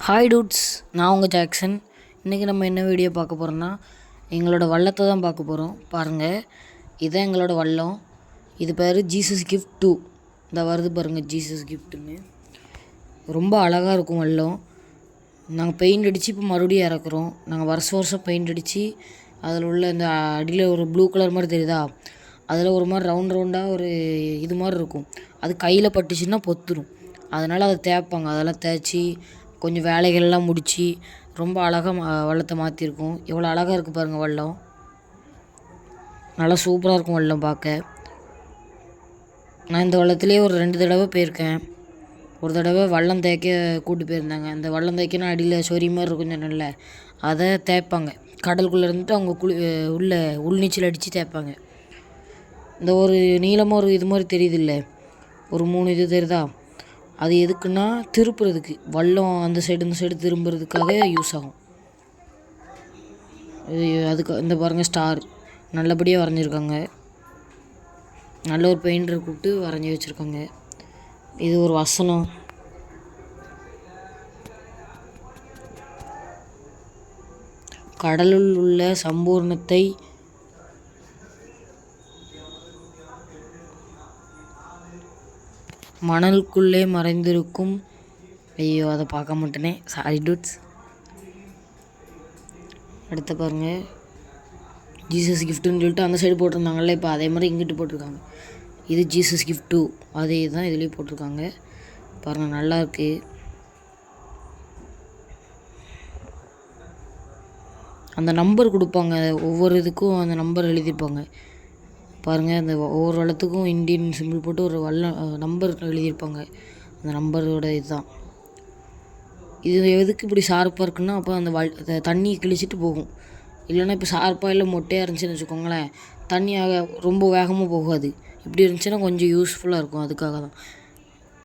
Hi dudes, நான் உங்கள் Jackson. இன்றைக்கி நம்ம என்ன வீடியோ பார்க்க போகிறோன்னா எங்களோட வள்ளத்தை தான் பார்க்க போகிறோம். பாருங்கள், இதுதான் எங்களோட வள்ளம். இது பேர் ஜீசஸ் கிஃப்ட் 2. இந்த வருது பாருங்கள், ஜீசஸ் கிஃப்ட்டுன்னு. ரொம்ப அழகாக இருக்கும் வள்ளம். நாங்கள் பெயிண்ட் அடித்து இப்போ மறுபடியும் இறக்குறோம். நாங்கள் வருஷம் பெயிண்ட் அடித்து அதில் உள்ள இந்த அடியில் ஒரு ப்ளூ கலர் மாதிரி தெரியுதா, அதில் ஒரு மாதிரி ரவுண்டாக ஒரு இது மாதிரி இருக்கும். அது கையில் பட்டுச்சுன்னா பொத்துரும். அதனால் அதை தேய்ப்பாங்க. அதெல்லாம் தேய்ச்சி கொஞ்சம் வேலைகள்லாம் முடித்து ரொம்ப அழகாக வள்ளத்தை மாற்றிருக்கோம். எவ்வளோ அழகாக இருக்குது பாருங்கள் வள்ளம். நல்லா சூப்பராக இருக்கும் வள்ளம் பார்க்க. நான் இந்த வள்ளத்துலேயே ஒரு 2 தடவை போயிருக்கேன். ஒரு தடவை வள்ளம் தேய்க்க கூப்பிட்டு போயிருந்தாங்க. அந்த வள்ளம் தேய்க்கனா அடியில் சொறி மாதிரி இருக்கும் சொன்னேன்ல, அதை தேய்ப்பாங்க. கடலுக்குள்ளே இருந்துட்டு அவங்க உள்நீச்சல் அடித்து தேய்ப்பாங்க. இந்த ஒரு நீளமாக ஒரு இது மாதிரி தெரியுது இல்லை, ஒரு 3 இது தெரியுதா, அது எதுக்குன்னா திருப்புறதுக்கு. வள்ளம் அந்த சைடு இந்த சைடு திரும்புறதுக்காக யூஸ் ஆகும். அதுக்கு இந்த பாருங்கள், ஸ்டார் நல்லபடியாக வரைஞ்சிருக்காங்க. நல்ல ஒரு பெயிண்டரை கூப்பிட்டு வரைஞ்சி வச்சுருக்காங்க. இது ஒரு வசனம். கடலுள் உள்ள சம்பூர்ணத்தை மணலுக்குள்ளே மறைந்திருக்கும். ஐயோ, அதை பார்க்க மாட்டேனே, சாரி டூட்ஸ். அடுத்து பாருங்கள், ஜீசஸ் கிஃப்ட்டுன்னு சொல்லிட்டு அந்த சைடு போட்டிருந்தாங்கல்ல, இப்போ அதே மாதிரி இங்கிட்டு போட்டிருக்காங்க. இது ஜீசஸ் கிஃப்ட் 2, அதே தான் இதுலேயும் போட்டிருக்காங்க. பாருங்கள், நல்லா இருக்குது. அந்த நம்பர் கொடுப்பாங்க, ஒவ்வொரு இதுக்கும் அந்த நம்பர் எழுதியிருப்பாங்க. பாருங்கள், அந்த ஒவ்வொரு வள்ளத்துக்கும் இந்தியன் சிம்பிள் போட்டு ஒரு நம்பர் எழுதியிருப்பாங்க. அந்த நம்பரோட இதுதான் இது. எதுக்கு இப்படி ஷார்ப்பாக இருக்குன்னா, அப்போ அந்த தண்ணி கிழிச்சிட்டு போகும். இல்லைன்னா இப்போ ஷார்ப்பாக இல்லை மொட்டையாக இருந்துச்சுன்னு வச்சுக்கோங்களேன், தண்ணி ரொம்ப வேகமாக போகாது. இப்படி இருந்துச்சுன்னா கொஞ்சம் யூஸ்ஃபுல்லாக இருக்கும். அதுக்காக தான்